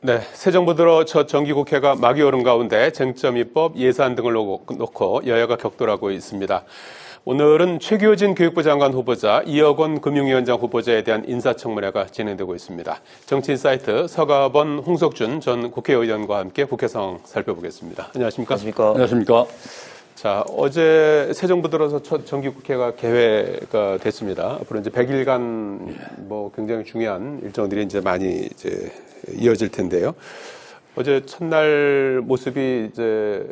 네, 새 정부 들어 첫 정기국회가 막이 오른 가운데 쟁점 입법, 예산 등을 놓고 여야가 격돌하고 있습니다. 오늘은 최규진 교육부 장관 후보자, 이억원 금융위원장 후보자에 대한 인사청문회가 진행되고 있습니다. 정치인사이트 서가번 홍석준 전 국회의원과 함께 국회 상황 살펴보겠습니다. 안녕하십니까? 안녕하십니까? 자, 어제 새 정부 들어서 첫 정기국회가 개회가 됐습니다. 앞으로 이제 100일간 굉장히 중요한 일정들이 이제 많이 이어질 텐데요. 어제 첫날 모습이 이제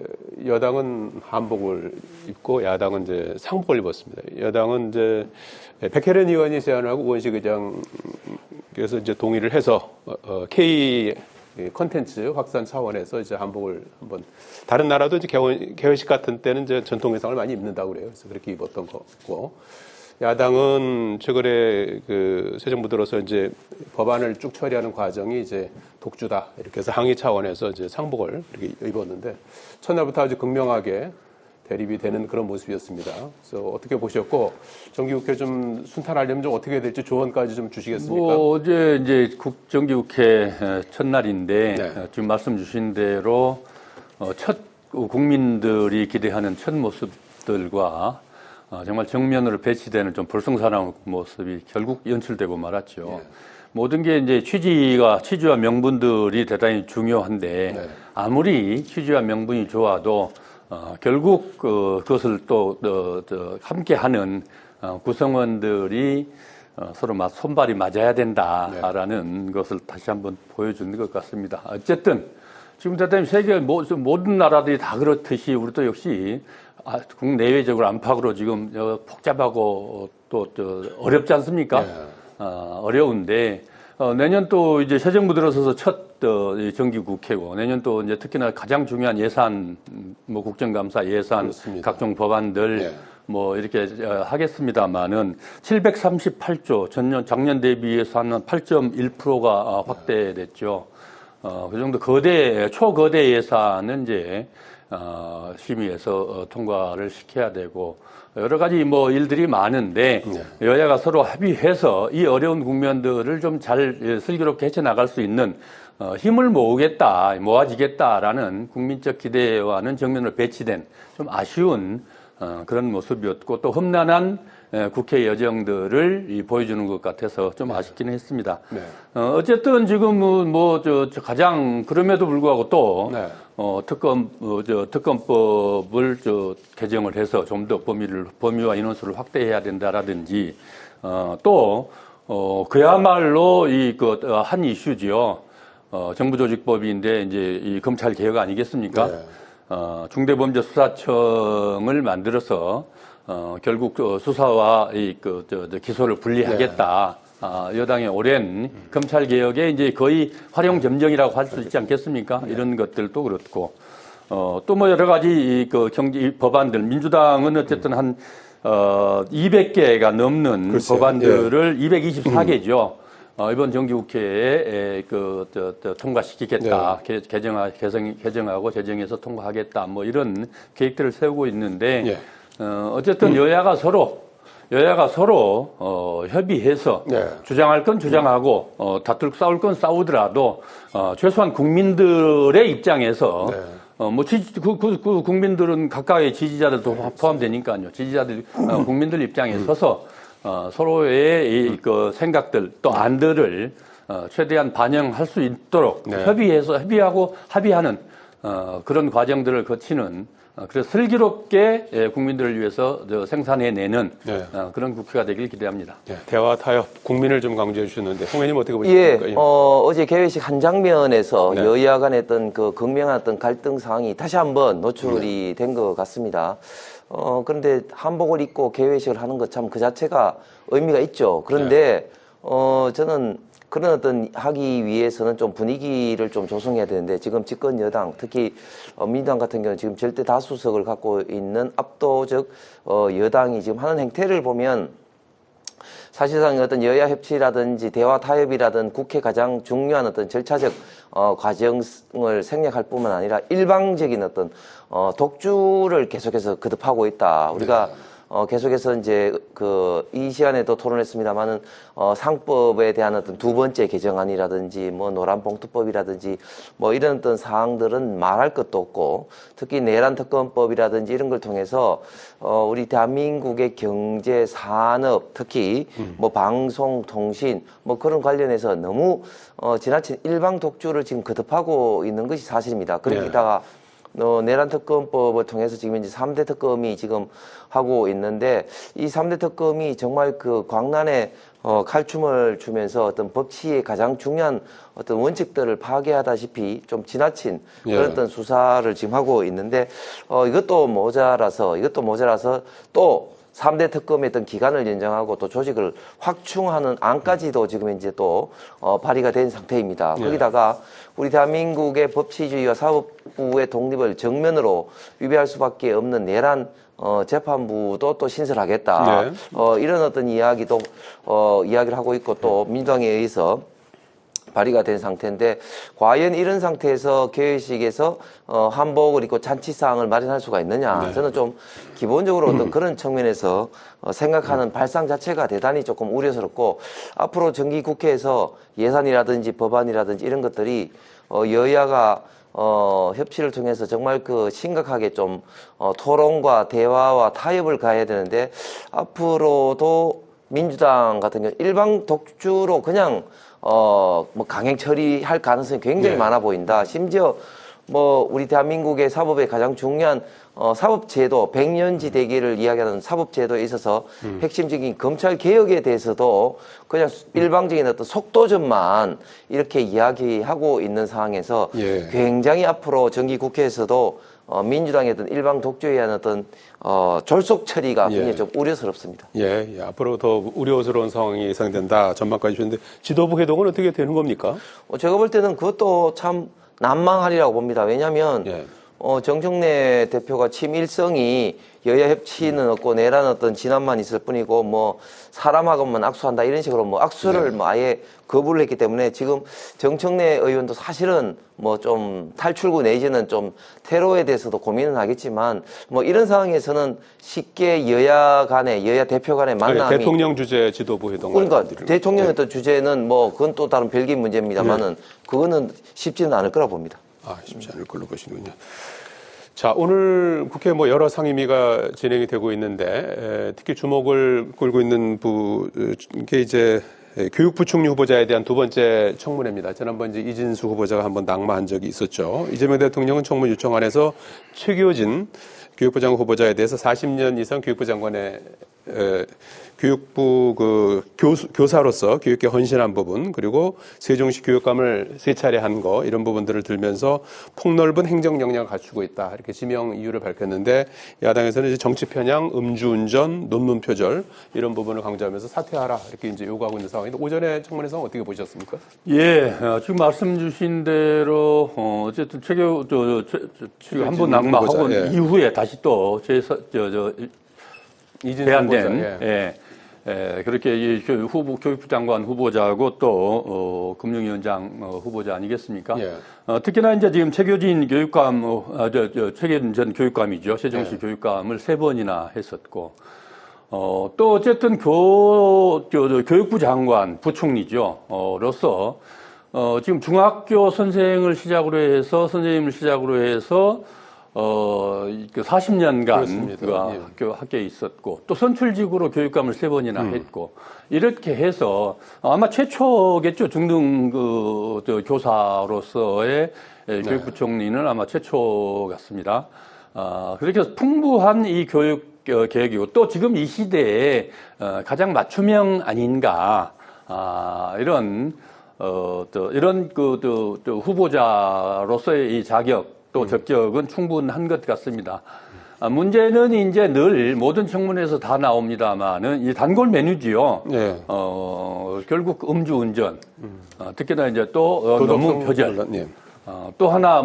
여당은 한복을 입고 야당은 이제 상복을 입었습니다. 여당은 이제 백혜련 의원이 제안하고 우원식 의장께서 이제 동의를 해서 K 콘텐츠 확산 차원에서 이제 한복을 한번 다른 나라도 이제 개회식 같은 때는 이제 전통 의상을 많이 입는다고 그래요. 그래서 그렇게 입었던 거고. 야당은 최근에 새 정부 들어서 이제 법안을 쭉 처리하는 과정이 이제 독주다 이렇게 해서 항의 차원에서 이제 상복을 이렇게 입었는데 첫날부터 아주 극명하게 대립이 되는 그런 모습이었습니다. 그래서 어떻게 보셨고 정기국회 좀 순탄하려면 좀 어떻게 될지 조언까지 좀 주시겠습니까? 어제 이제 정기국회 첫날인데 네. 지금 말씀 주신 대로 첫 국민들이 기대하는 첫 모습들과 정말 정면으로 배치되는 좀 불성사나운 모습이 결국 연출되고 말았죠. 네. 모든 게 이제 취지와 명분들이 대단히 중요한데 네. 아무리 취지와 명분이 좋아도 결국 그것을 또 함께하는 구성원들이 서로 손발이 맞아야 된다라는 것을 다시 한번 보여주는 것 같습니다. 어쨌든 지금 대단히 세계 모든 나라들이 다 그렇듯이 우리도 역시 국내외적으로 안팎으로 지금 복잡하고 또 어렵지 않습니까? 네. 어려운데 내년 또 이제 새 정부 들어서서 첫 정기국회고 내년 또 이제 특히나 가장 중요한 예산, 국정감사 예산, 그렇습니다. 각종 법안들 네. 이렇게 하겠습니다만은 738조 작년 대비해서 한 8.1%가 확대됐죠. 그 정도 초거대 예산은 이제 심의해서 통과를 시켜야 되고 여러 가지 일들이 많은데 여야가 서로 합의해서 이 어려운 국면들을 좀 잘 슬기롭게 헤쳐나갈 수 있는 힘을 모아지겠다라는 국민적 기대와는 정면으로 배치된 좀 아쉬운 그런 모습이었고 또 험난한 국회 여정들을 보여주는 것 같아서 좀 아쉽기는 했습니다. 네. 어쨌든 지금은 가장 그럼에도 불구하고 또 네. 특검법을 개정을 해서 좀 더 범위와 인원수를 확대해야 된다라든지 또 그야말로 한 이슈지요. 정부조직법인데 이제 이 검찰 개혁 아니겠습니까? 네. 중대범죄수사청을 만들어서 결국 수사와 기소를 분리하겠다. 여당의 오랜 검찰 개혁의 이제 거의 활용 점정이라고 할 수 있지 않겠습니까? 이런 것들도 그렇고 또 여러 가지 경제 법안들 민주당은 어쨌든 한 200개가 넘는 글쎄요. 법안들을 224개죠. 이번 정기국회에 통과시키겠다. 네. 개정하고 제정해서 통과하겠다. 이런 계획들을 세우고 있는데 어쨌든 여야가 서로 협의해서 주장할 건 주장하고 싸울 건 싸우더라도 최소한 국민들의 입장에서 국민들은 각각의 지지자들도 포함되니까요. 국민들 입장에 서서 서로의 생각들 또 안들을 최대한 반영할 수 있도록 협의하고 합의하는 그런 과정들을 거치는 그래서 슬기롭게 국민들을 위해서 생산해내는 그런 국회가 되길 기대합니다. 대화 타협, 국민을 좀 강조해 주셨는데 홍 의원님 어떻게 보십니까? 어제 개회식 한 장면에서 여야 간의 어떤 극명한 어떤 갈등 사항이 다시 한번 노출이 된 것 같습니다. 그런데 한복을 입고 개회식을 하는 것 참 그 자체가 의미가 있죠. 그런데 저는 그런 어떤 하기 위해서는 좀 분위기를 좀 조성해야 되는데 지금 집권 여당 특히 민주당 같은 경우는 지금 절대 다수석을 갖고 있는 압도적 여당이 지금 하는 행태를 보면 사실상 어떤 여야 협치라든지 대화 타협이라든 국회 가장 중요한 어떤 절차적 과정을 생략할 뿐만 아니라 일방적인 어떤 독주를 계속해서 거듭하고 있다. 우리가 계속해서 이제 이 시간에도 토론했습니다만은 상법에 대한 어떤 두 번째 개정안이라든지 뭐 노란봉투법이라든지 뭐 이런 어떤 사항들은 말할 것도 없고 특히 내란 특검법이라든지 이런 걸 통해서 우리 대한민국의 경제, 산업, 특히 뭐 방송, 통신 뭐 그런 관련해서 너무 지나친 일방 독주를 지금 거듭하고 있는 것이 사실입니다. 그리고 이따가 내란 특검법을 통해서 지금 이제 3대 특검이 지금 하고 있는데 이 3대 특검이 정말 그 광란에 칼춤을 추면서 어떤 법치의 가장 중요한 어떤 원칙들을 파괴하다시피 좀 지나친 그런 어떤 수사를 지금 하고 있는데 이것도 모자라서 또 3대 특검의 어떤 기간을 연장하고 또 조직을 확충하는 안까지도 지금 이제 또 발의가 된 상태입니다. 거기다가 우리 대한민국의 법치주의와 사법부의 독립을 정면으로 위배할 수밖에 없는 내란 재판부도 또 신설하겠다. 이런 어떤 이야기를 하고 있고 또 민주당에 의해서 발의가 된 상태인데 과연 이런 상태에서 개회식에서 한복을 입고 잔치상을 마련할 수가 있느냐. 저는 좀 기본적으로 어떤 그런 측면에서 생각하는 발상 자체가 대단히 조금 우려스럽고 앞으로 정기국회에서 예산이라든지 법안이라든지 이런 것들이 여야가 협치를 통해서 정말 심각하게 좀 토론과 대화와 타협을 가해야 되는데 앞으로도 민주당 같은 경우 일방 독주로 그냥 뭐 강행 처리할 가능성이 굉장히 많아 보인다. 심지어 뭐 우리 대한민국의 사법의 가장 중요한 사법제도 100년지 대계를 이야기하는 사법제도에 있어서 핵심적인 검찰 개혁에 대해서도 그냥 일방적인 어떤 속도전만 이렇게 이야기하고 있는 상황에서 굉장히 앞으로 정기국회에서도 민주당의 어떤 일방 독주에 대한 어떤 졸속 처리가 굉장히 좀 우려스럽습니다. 앞으로 더 우려스러운 상황이 예상된다 전망까지 주셨는데 지도부 회동은 어떻게 되는 겁니까? 제가 볼 때는 그것도 참 난망하리라고 봅니다. 왜냐하면 정청래 대표가 친일성이 여야 협치는 없고 내란 어떤 진압만 있을 뿐이고 뭐 사람하고만 악수한다 이런 식으로 뭐 악수를 뭐 아예 거부를 했기 때문에 지금 정청래 의원도 사실은 뭐 좀 탈출구 내지는 좀 테러에 대해서도 고민은 하겠지만 뭐 이런 상황에서는 쉽게 여야 대표 간의 만남이 대통령 주재 지도부 회동 그러니까 대통령의 어떤 주제는 뭐 그건 또 다른 별개인 문제입니다만은 그거는 쉽지는 않을 거라 봅니다. 쉽지 않을 걸로 보시는군요. 자, 오늘 국회 뭐 여러 상임위가 진행이 되고 있는데 특히 주목을 끌고 있는 게 이제 교육부총리 후보자에 대한 두 번째 청문회입니다. 지난번 이제 이진수 후보자가 한번 낙마한 적이 있었죠. 이재명 대통령은 청문 요청안에서 최규진 교육부 장관 후보자에 대해서 40년 이상 교육부 장관의 교육부 교사로서 교육계 헌신한 부분 그리고 세종시 교육감을 3차례 한 거 이런 부분들을 들면서 폭넓은 행정 역량을 갖추고 있다 이렇게 지명 이유를 밝혔는데 야당에서는 이제 정치 편향, 음주운전, 논문 표절 이런 부분을 강조하면서 사퇴하라 이렇게 이제 요구하고 있는 상황인데 오전에 청문회에서 어떻게 보셨습니까? 지금 말씀 주신 대로 어쨌든 지금 한번 낙마하고 이후에 다시 또 제안된 그렇게 교육부 장관 후보자하고 또 금융위원장 후보자 아니겠습니까? 특히나 이제 지금 최규진 교육감, 최규진 전 교육감이죠. 세종시 교육감을 3번이나 했었고, 또 어쨌든 교육부 장관 부총리죠. 로서 지금 중학교 선생님을 시작으로 해서 40년간 학교에 있었고, 또 선출직으로 교육감을 3번이나 했고, 이렇게 해서 아마 최초겠죠. 중등 교사로서의 교육부총리는 아마 최초 같습니다. 그렇게 해서 풍부한 이 교육 계획이고, 또 지금 이 시대에 가장 맞춤형 아닌가, 이런 후보자로서의 이 자격, 또 적격은 충분한 것 같습니다. 문제는 이제 늘 모든 청문회에서 다 나옵니다만은 이 단골 메뉴지요. 결국 음주운전, 특히나 이제 또 논문 표절, 또 하나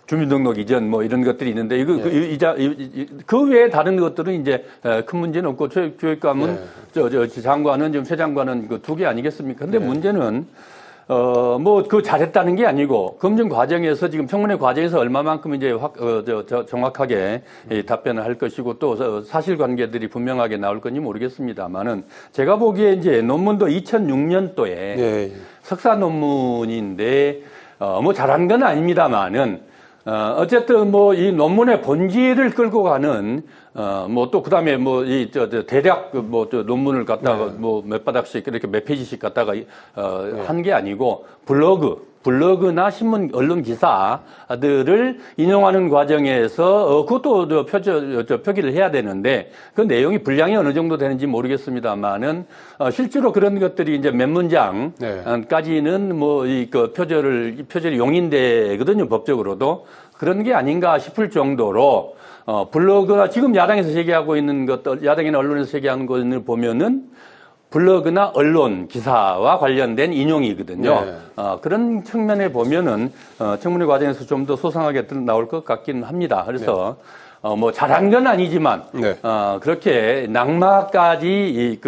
주민등록 이전 뭐 이런 것들이 있는데 그 외에 다른 것들은 이제 큰 문제는 없고 교육감은 장관은 지금 새 장관은 그 2개 아니겠습니까? 근데 문제는 뭐, 잘했다는 게 아니고, 검증 과정에서, 지금 청문회 과정에서 얼마만큼 이제 정확하게 답변을 할 것이고, 또 사실관계들이 분명하게 나올 건지 모르겠습니다만은, 제가 보기에 이제 논문도 2006년도에 예. 석사 논문인데, 뭐 잘한 건 아닙니다만은, 어쨌든 뭐 이 논문의 본질을 끌고 가는 뭐 또 그다음에 뭐 이 대략 뭐 논문을 갖다가 뭐 몇 바닥씩 이렇게 몇 페이지씩 갖다가 한 게 아니고 블로그나 신문 언론 기사들을 인용하는 과정에서 그것도 표기를 해야 되는데 그 내용이 분량이 어느 정도 되는지 모르겠습니다만은 실제로 그런 것들이 이제 몇 문장까지는 뭐 이 표절이 용인되거든요, 법적으로도. 그런 게 아닌가 싶을 정도로 블로그나 지금 야당에서 제기하고 있는 것들, 야당이나 언론에서 제기하는 것을 보면은 블로그나 언론 기사와 관련된 인용이거든요. 네. 그런 측면에 보면은 청문회 과정에서 좀 더 소상하게 나올 것 같긴 합니다. 그래서 뭐 잘한 건 아니지만 네. 그렇게 낙마까지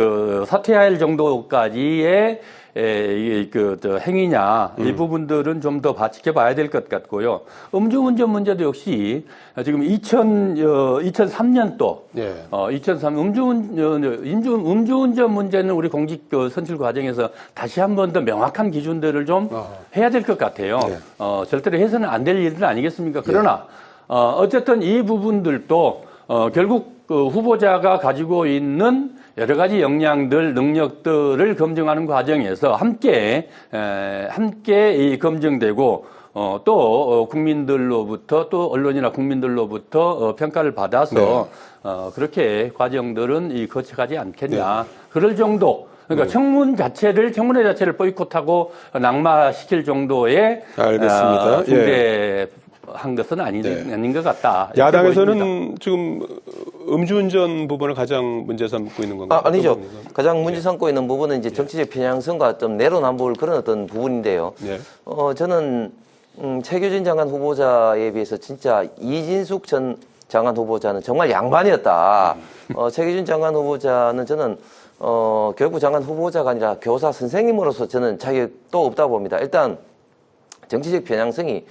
사퇴할 정도까지의 행위냐 이 부분들은 좀 더 지켜봐야 될 것 같고요. 음주운전 문제도 역시 지금 2003년도 예. 2003 음주운전 문제는 우리 공직 선출 과정에서 다시 한 번 더 명확한 기준들을 좀 해야 될 것 같아요. 네. 절대로 해서는 안 될 일은 아니겠습니까? 그러나 어쨌든 이 부분들도 결국 후보자가 가지고 있는 여러 가지 역량들, 능력들을 검증하는 과정에서 함께 검증되고, 또 국민들로부터 또 언론이나 국민들로부터 평가를 받아서, 그렇게 과정들은 거쳐가지 않겠냐. 그럴 정도. 그러니까 청문회 자체를 보이콧하고 낙마시킬 정도의 알겠습니다. 한 것은 아닌 것 같다. 야당에서는 지금 음주운전 부분을 가장 문제 삼고 있는 건가요? 아니죠. 가장 문제 삼고 있는 부분은 이제 정치적 편향성과 좀 내로남불 그런 어떤 부분인데요. 네. 저는 최규진 장관 후보자에 비해서 진짜 이진숙 전 장관 후보자는 정말 양반이었다. 최규진 장관 후보자는 저는 교육부 장관 후보자가 아니라 교사 선생님으로서 저는 자격도 없다고 봅니다. 일단 정치적 편향성이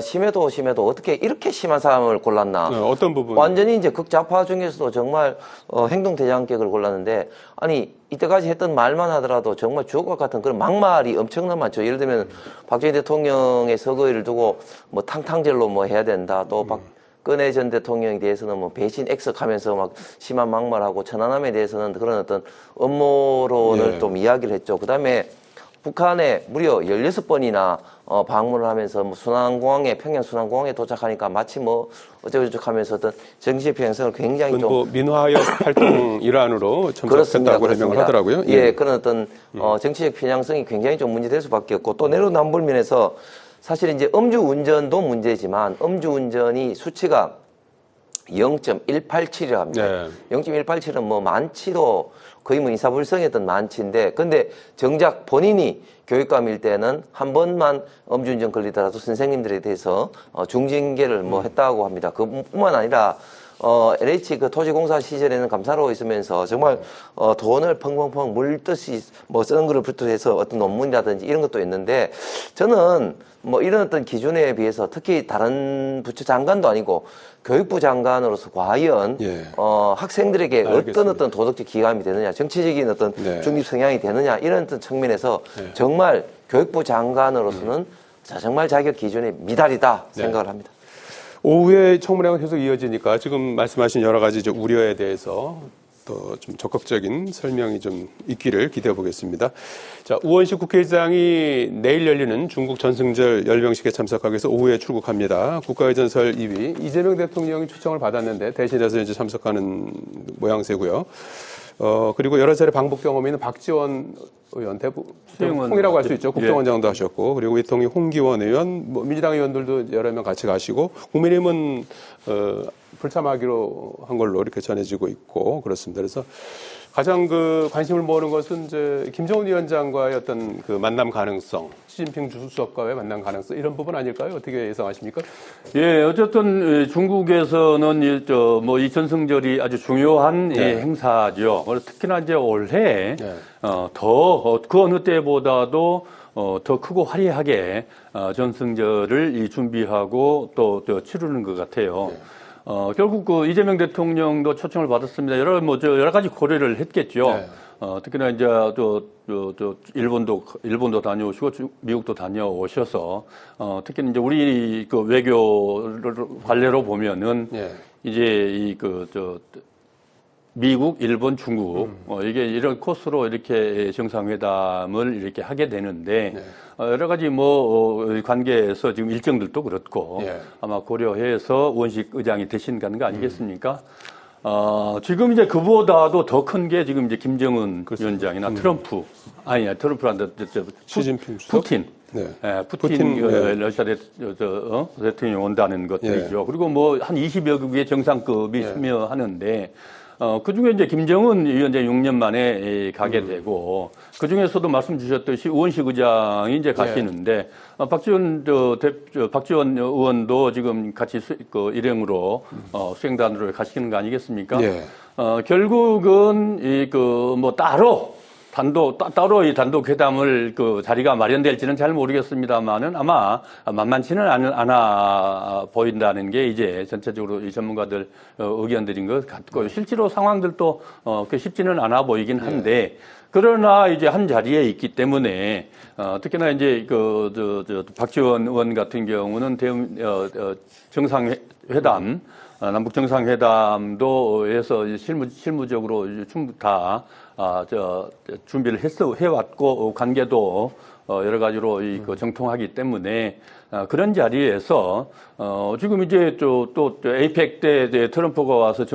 심해도 어떻게 이렇게 심한 사람을 골랐나. 어떤 부분? 완전히 이제 극좌파 중에서도 정말 행동 대장격을 골랐는데, 아니 이때까지 했던 말만 하더라도 정말 주옥과 같은 그런 막말이 엄청나 많죠. 예를 들면 박정희 대통령의 서거를 두고 뭐 탕탕질로 뭐 해야 된다. 또 박근혜 전 대통령에 대해서는 뭐 배신 액석하면서 막 심한 막말하고, 천안함에 대해서는 그런 어떤 음모론을 좀 이야기를 했죠. 그다음에 북한에 무려 16번이나 방문을 하면서 뭐 순환공항에, 평양 순환공항에 도착하니까 마치 뭐 어쩌고저쩌고 하면서 어떤 정치적 편향성을 굉장히 좀. 뭐 민화협 활동 일환으로 참석했다고 해명을 하더라고요. 예, 그런 어떤 정치적 편향성이 굉장히 좀 문제될 수밖에 없고, 또 내로남불 면에서 사실 이제 음주운전도 문제지만 음주운전이 수치가 0.187이라고 합니다. 네. 0.187은 뭐 만치도 거의 뭐 인사불성했던 만치인데, 근데 정작 본인이 교육감일 때는 한 번만 음주운전 걸리더라도 선생님들에 대해서 중징계를 뭐 했다고 합니다. 그뿐만 아니라 LH 그 토지공사 시절에는 감사로 있으면서 정말 돈을 펑펑펑 물듯이 뭐 쓰는 거를 비롯해서 어떤 논문이라든지 이런 것도 있는데, 저는 뭐 이런 어떤 기준에 비해서 특히 다른 부처 장관도 아니고 교육부 장관으로서 과연 학생들에게 어떤 도덕적 기감이 되느냐, 정치적인 어떤 중립 성향이 되느냐, 이런 어떤 측면에서 정말 교육부 장관으로서는 정말 자격 기준이 미달이다 생각을 합니다. 오후에 청문회가 계속 이어지니까 지금 말씀하신 여러 가지 우려에 대해서 또 좀 적극적인 설명이 좀 있기를 기대해 보겠습니다. 자, 우원식 국회의장이 내일 열리는 중국 전승절 열병식에 참석하기 위해서 오후에 출국합니다. 국가회전설 2위 이재명 대통령이 초청을 받았는데 대신해서 이제 참석하는 모양새고요. 그리고 여러 차례 방북 경험이 있는 박지원 의원, 대통이라고 할 수 있죠. 국정원장도 하셨고, 그리고 위통이 홍기원 의원, 뭐 민주당 의원들도 여러 명 같이 가시고, 국민의힘은 불참하기로 한 걸로 이렇게 전해지고 있고 그렇습니다. 그래서 가장 그 관심을 모으는 것은 이제 김정은 위원장과의 어떤 그 만남 가능성, 시진핑 주석과의 만남 가능성 이런 부분 아닐까요? 어떻게 예상하십니까? 예, 어쨌든 중국에서는 이 전승절이 아주 중요한 네. 행사죠. 특히나 이제 올해 네. 더 그 어느 때보다도 더 크고 화려하게 전승절을 준비하고 또 치르는 것 같아요. 네. 결국 그 이재명 대통령도 초청을 받았습니다. 여러 가지 고려를 했겠죠. 네. 특히나 이제 일본도 다녀오시고 미국도 다녀오셔서 특히 이제 우리 그 외교를 관례로 보면은 네. 이제 미국, 일본, 중국 이게 이런 코스로 이렇게 정상회담을 이렇게 하게 되는데 네. 여러 가지 관계에서 지금 일정들도 그렇고 네. 아마 고려해서 원식 의장이 되신 가는 거 아니겠습니까? 지금 이제 그보다도 더 큰 게 지금 이제 김정은 위원장이나 트럼프란다 시진핑 주석? 푸틴. 네. 푸틴 네. 러시아 대통령이 온다는 것들이죠. 그리고 뭐 한 20여 국의 정상급이 참여하는데 그 중에 이제 김정은 위원장 6년 만에 가게 되고 그 중에서도 말씀 주셨듯이 우원식 의장이 이제 가시는데 박지원 의원도 지금 같이 일행으로 수행단으로 가시는 거 아니겠습니까? 결국은 따로 이 단독 회담을 자리가 마련될지는 잘 모르겠습니다만은 아마 만만치는 않아 보인다는 게 이제 전체적으로 이 전문가들 의견들인 것 같고 실제로 상황들도 쉽지는 않아 보이긴 한데 그러나 이제 한 자리에 있기 때문에 특히나 이제 박지원 의원 같은 경우는 정상회담 남북 정상회담도 해서 실무적으로 다 준비를 해왔고 관계도 여러 가지로 정통하기 때문에 그런 자리에서 지금 이제 또 에이펙 때 트럼프가 와서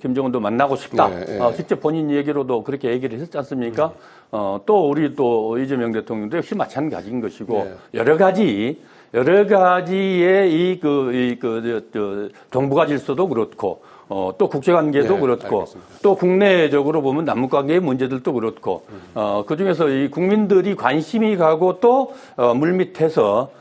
김정은도 만나고 싶다. 직접 본인 얘기로도 그렇게 얘기를 했지 않습니까? 또 우리 또 이재명 대통령도 역시 마찬가지인 것이고 여러 가지의 동북아 질서도 그렇고 또 국제관계도 그렇고 알겠습니다. 또 국내적으로 보면 남북관계의 문제들도 그렇고 그중에서 이 국민들이 관심이 가고 또 물밑에서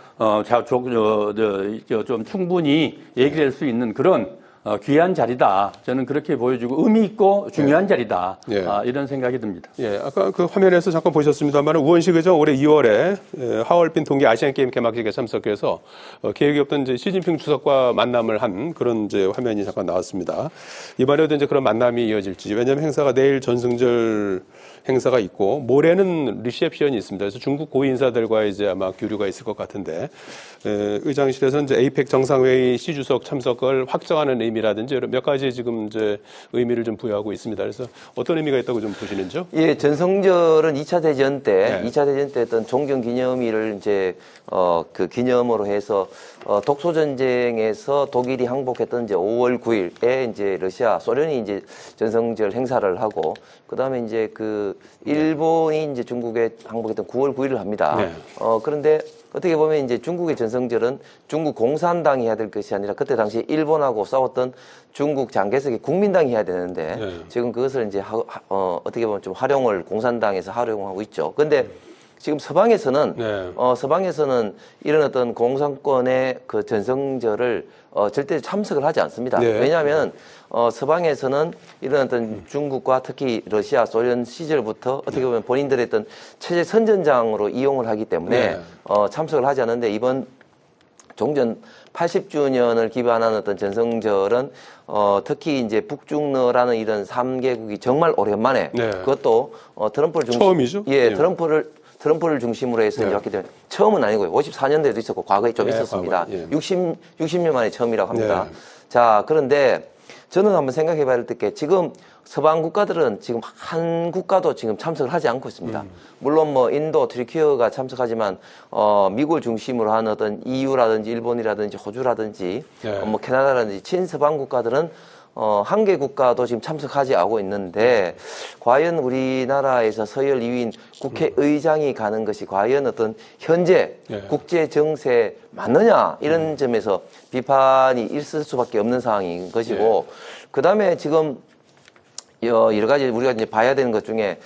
좀 충분히 얘기할 수 있는 그런 귀한 자리다. 저는 그렇게 보여지고 의미 있고 중요한 자리다. 이런 생각이 듭니다. 아까 그 화면에서 잠깐 보셨습니다만 우원식 의장 올해 2월에 하얼빈 동계 아시안게임 개막식에 참석해서 계획이 없던 이제 시진핑 주석과 만남을 한 그런 이제 화면이 잠깐 나왔습니다. 이번에도 이제 그런 만남이 이어질지. 왜냐하면 행사가 내일 전승절 행사가 있고 모레는 리셉션이 있습니다. 그래서 중국 고위 인사들과 이제 아마 교류가 있을 것 같은데 의장실에서는 이제 에이펙 정상회의 시 주석 참석을 확정하는 의미라든지 몇 가지 지금 이제 의미를 좀 부여하고 있습니다. 그래서 어떤 의미가 있다고 좀 보시는지요? 예, 전성절은 2차 대전 때, 2차 대전 때 어떤 종경 기념일을 이제 그 기념으로 해서 독소 전쟁에서 독일이 항복했던 이제 5월 9일에 이제 러시아, 소련이 이제 전성절 행사를 하고 그다음에 이제 일본이 이제 중국에 항복했던 9월 9일을 합니다. 그런데 어떻게 보면 이제 중국의 전성절은 중국 공산당이 해야 될 것이 아니라 그때 당시 일본하고 싸웠던 중국 장개석이 국민당이 해야 되는데 지금 그것을 이제 어떻게 보면 좀 공산당에서 활용하고 있죠. 근데 지금 서방에서는 이런 어떤 공산권의 그 전성절을 절대 참석을 하지 않습니다. 왜냐하면 서방에서는 이런 어떤 중국과 특히 러시아, 소련 시절부터 어떻게 보면 본인들의 어떤 체제 선전장으로 이용을 하기 때문에 참석을 하지 않는데 이번 종전 80주년을 기반한 어떤 전성절은 특히 이제 북중러라는 이런 3개국이 정말 오랜만에 그것도 트럼프를 처음이죠? 트럼프를 중심으로 해서 이제 왔기 때문에 처음은 아니고요. 54년대에도 있었고 과거에 좀 있었습니다. 60년 만에 처음이라고 합니다. 자, 그런데 저는 한번 생각해 봐야 될 게 지금 서방 국가들은 지금 한 국가도 지금 참석을 하지 않고 있습니다. 물론 뭐 인도, 트리키어가 참석하지만 미국을 중심으로 한 어떤 EU라든지 일본이라든지 호주라든지 뭐 캐나다라든지 친서방 국가들은 한 개 국가도 지금 참석하지 않고 있는데 과연 우리나라에서 서열 2위인 국회의장이 가는 것이 과연 어떤 현재 국제 정세에 맞느냐 이런 점에서 비판이 있을 수밖에 없는 상황인 것이고 그다음에 지금 여러 가지 우리가 이제 봐야 되는 것 중에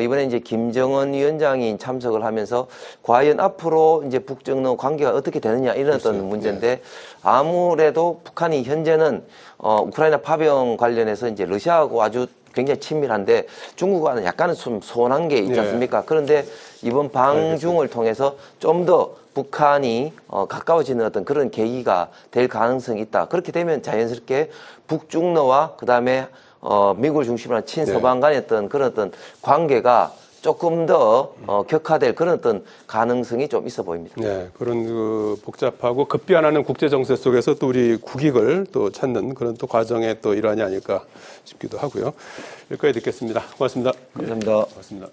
이번에 이제 김정은 위원장이 참석을 하면서 과연 앞으로 이제 북정로 관계가 어떻게 되느냐 이런 어떤 문제인데 아무래도 북한이 현재는 우크라이나 파병 관련해서 이제 러시아하고 아주 굉장히 친밀한데 중국과는 약간은 좀 소원한 게 있지 않습니까? 그런데 이번 방중을 통해서 좀 더 북한이 가까워지는 어떤 그런 계기가 될 가능성이 있다. 그렇게 되면 자연스럽게 북중러와 그다음에 미국을 중심으로 한 친서방 간의 그런 어떤 관계가 조금 더 격화될 그런 어떤 가능성이 좀 있어 보입니다. 네, 그런 그 복잡하고 급변하는 국제 정세 속에서 또 우리 국익을 또 찾는 그런 또 과정의 또 일환이 아닐까 싶기도 하고요. 여기까지 듣겠습니다. 고맙습니다. 감사합니다. 고맙습니다.